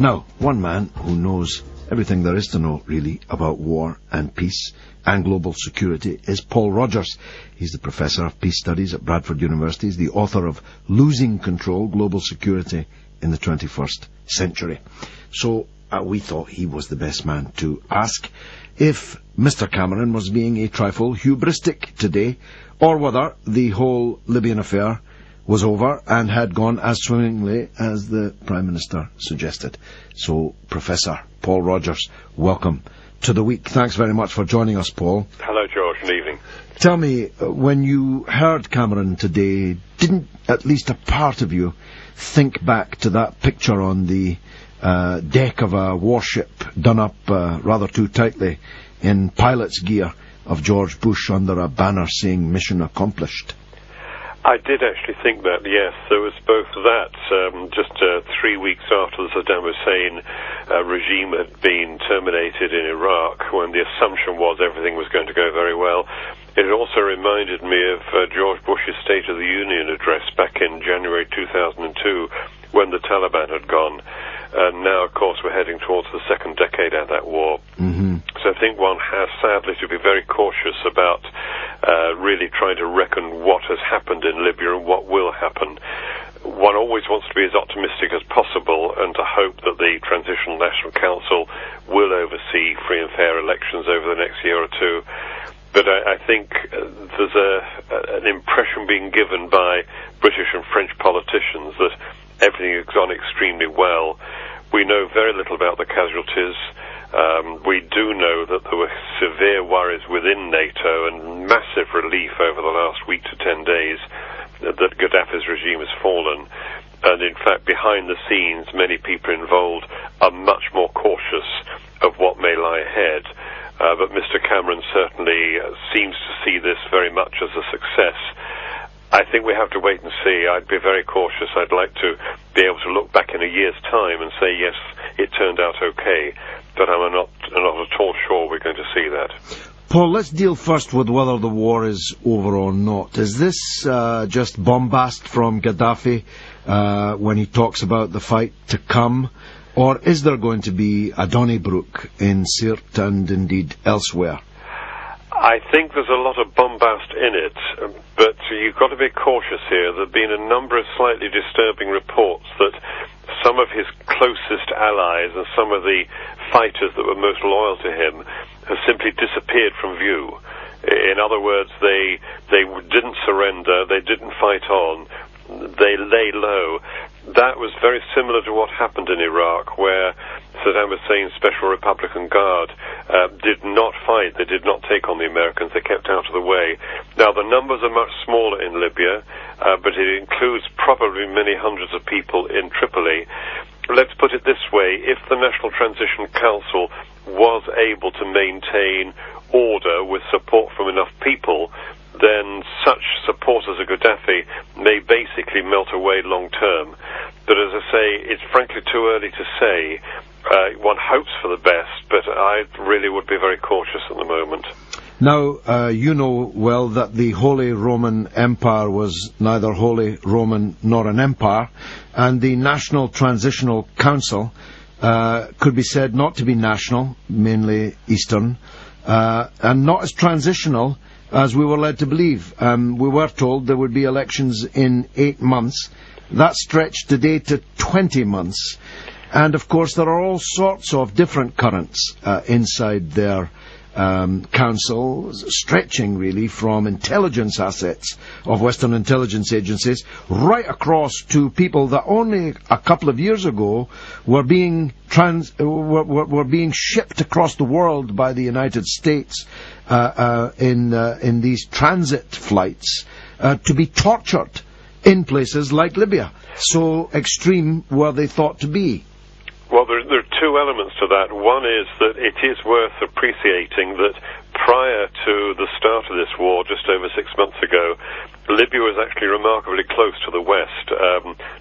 Now, one man who knows everything there is to know, really, about war and peace and global security is Paul Rogers. He's the Professor of Peace Studies at Bradford University. He's the author of Losing Control, Global Security in the 21st Century. So we thought he was the best man to ask if Mr. Cameron was being a trifle hubristic today, or whether the whole Libyan affair was over and had gone as swimmingly as the Prime Minister suggested. So, Professor Paul Rogers, welcome to the week. Thanks very much for joining us, Paul. Hello, George. Good evening. Tell me, when you heard Cameron today, didn't at least a part of you think back to that picture on the deck of a warship done up rather too tightly in pilot's gear of George Bush under a banner saying "Mission Accomplished"? I did actually think that, yes. There was both that, just 3 weeks after the Saddam Hussein regime had been terminated in Iraq, when the assumption was everything was going to go very well. It also reminded me of George Bush's State of the Union address back in January 2002, when the Taliban had gone. And now, of course, we're heading towards the second decade of that war. Mm-hmm. So I think one has, sadly, to be very cautious about really trying to reckon what has happened in Libya and what will happen. One always wants to be as optimistic as possible and to hope that the Transitional National Council will oversee free and fair elections over the next year or two. But I think there's an impression being given by British and French politicians that everything has gone extremely well. We know very little about the casualties. We do know that there were severe worries within NATO and massive relief over the last week to 10 days that Gaddafi's regime has fallen. And in fact, behind the scenes, many people involved are much more cautious of what may lie ahead. But Mr. Cameron certainly seems to see this very much as a success. I think we have to wait and see. I'd be very cautious. I'd like to be able to look back in a year's time and say, yes, it turned out okay, but I'm not at all sure we're going to see that. Paul, let's deal first with whether the war is over or not. Is this just bombast from Gaddafi when he talks about the fight to come, or is there going to be a Donnybrook in Sirte and indeed elsewhere? I think there's a lot of bombast in it, but you've got to be cautious here. There have been a number of slightly disturbing reports that some of his closest allies and some of the fighters that were most loyal to him have simply disappeared from view. In other words, they didn't surrender, they didn't fight on, they lay low. That was very similar to what happened in Iraq, where Saddam Hussein's Special Republican Guard did not fight. They did not take on the Americans. They kept out of the way. Now, the numbers are much smaller in Libya, but it includes probably many hundreds of people in Tripoli. Let's put it this way. If the National Transition Council was able to maintain order with support from enough people, then such supporters of Gaddafi may basically melt away long term. But as I say, it's frankly too early to say. One hopes for the best, but I really would be very cautious at the moment. Now, you know well that the Holy Roman Empire was neither Holy Roman nor an empire, and the National Transitional Council could be said not to be national, mainly Eastern, and not as transitional as we were led to believe. We were told there would be elections in 8 months. That stretched today to 20 months. And, of course, there are all sorts of different currents inside their council, stretching, really, from intelligence assets of Western intelligence agencies right across to people that only a couple of years ago were being shipped across the world by the United States in these transit flights to be tortured in places like Libya. So extreme were they thought to be. Well, there are two elements to that. One is that it is worth appreciating that prior to the start of this war, just over 6 months ago, Libya was actually remarkably close to the west.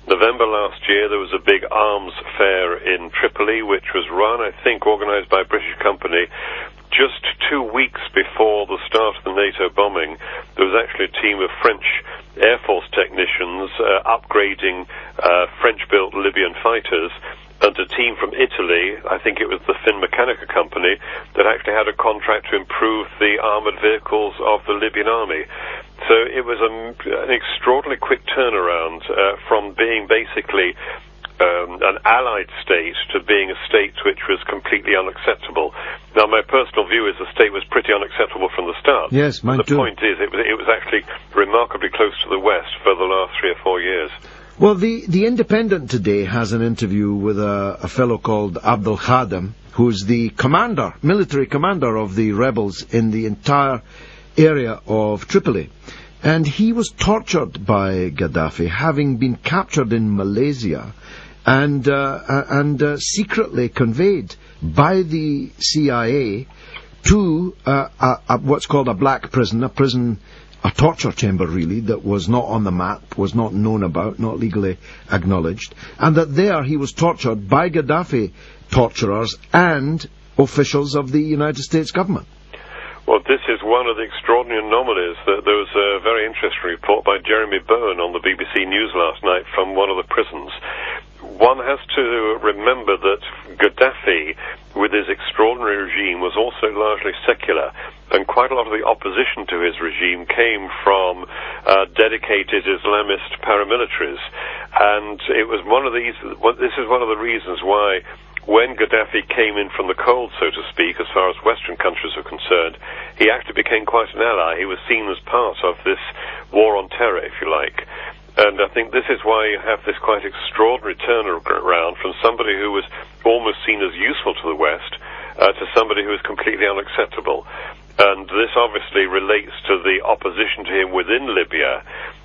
November last year, there was a big arms fair in Tripoli, which was run, I think, organized by a British company. Just 2 weeks before the start of the NATO bombing, there was actually a team of French Air Force technicians upgrading French-built Libyan fighters and a team from Italy, I think it was the Finmeccanica company, that actually had a contract to improve the armoured vehicles of the Libyan army. So it was an extraordinarily quick turnaround from being basically an allied state to being a state which was completely unacceptable. Now, my personal view is the state was pretty unacceptable from the start. Yes, mine too. The point is, it was actually remarkably close to the West for the last 3 or 4 years. Well, the Independent today has an interview with a fellow called Abdul Khadim, who's the commander, military commander of the rebels in the entire area of Tripoli. And he was tortured by Gaddafi, having been captured in Malaysia and secretly conveyed by the CIA to what's called a black prison, a torture chamber, really, that was not on the map, was not known about, not legally acknowledged, and that there he was tortured by Gaddafi torturers and officials of the United States government. Well, this is one of the extraordinary anomalies. There was a very interesting report by Jeremy Bowen on the BBC News last night from one of the prisons. One has to remember that Gaddafi, with his extraordinary regime, was also largely secular, and quite a lot of the opposition to his regime came from dedicated Islamist paramilitaries. And it was this is one of the reasons why, when Gaddafi came in from the cold, so to speak, as far as Western countries are concerned, he actually became quite an ally. He was seen as part of this war on terror, if you like. And I think this is why you have this quite extraordinary turnaround from somebody who was almost seen as useful to the West to somebody who is completely unacceptable. And this obviously relates to the opposition to him within Libya,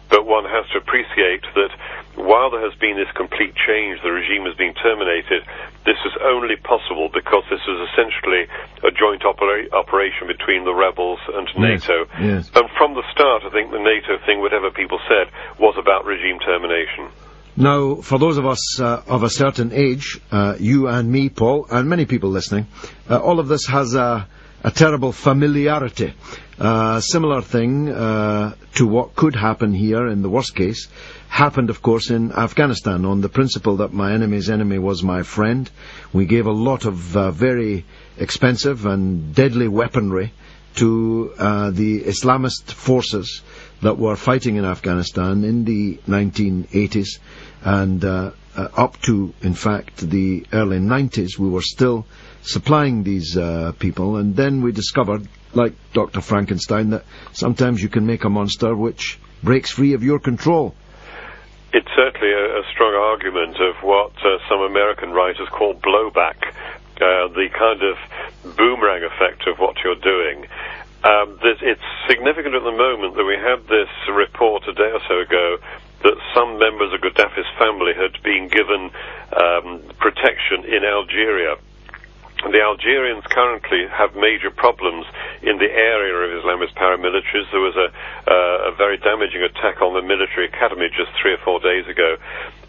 but one has to appreciate that while there has been this complete change, the regime has been terminated, this is only possible because this is essentially a joint operation between the rebels and NATO. Yes. And from the start, I think the NATO thing, whatever people said, was about regime termination. Now, for those of us of a certain age, you and me, Paul, and many people listening, all of this has a terrible familiarity. Similar thing to what could happen here in the worst case happened, of course, in Afghanistan on the principle that my enemy's enemy was my friend. We gave a lot of very expensive and deadly weaponry to the Islamist forces that were fighting in Afghanistan in the 1980s and up to, in fact, the early 90s. We were still supplying these people, and then we discovered, like Dr. Frankenstein, that sometimes you can make a monster which breaks free of your control. It's certainly a strong argument of what some American writers call blowback, the kind of boomerang effect of what you're doing. It's significant at the moment that we had this report a day or so ago that some members of Gaddafi's family had been given protection in Algeria. The Algerians currently have major problems in the area of Islamist paramilitaries. There was a very damaging attack on the military academy just 3 or 4 days ago.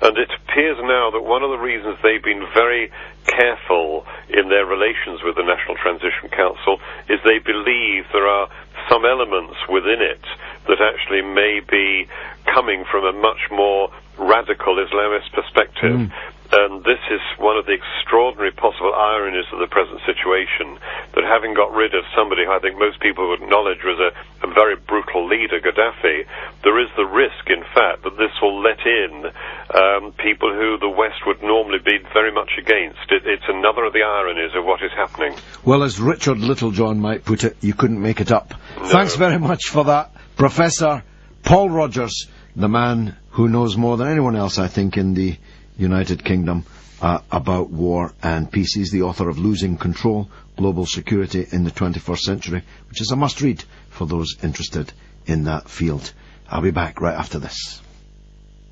And it appears now that one of the reasons they've been very careful in their relations with the National Transition Council is they believe there are some elements within it that actually may be coming from a much more radical Islamist perspective. And this is one of the extraordinary possible ironies of the present situation, that having got rid of somebody who I think most people would acknowledge was a very brutal leader, Gaddafi, there is the risk, in fact, that this will let in people who the West would normally be very much against. It's another of the ironies of what is happening. Well, as Richard Littlejohn might put it, you couldn't make it up. No. Thanks very much for that, Professor Paul Rogers, the man who knows more than anyone else, I think, in the United Kingdom about war and peace. He's the author of Losing Control, Global Security in the 21st Century, which is a must-read for those interested in that field. I'll be back right after this.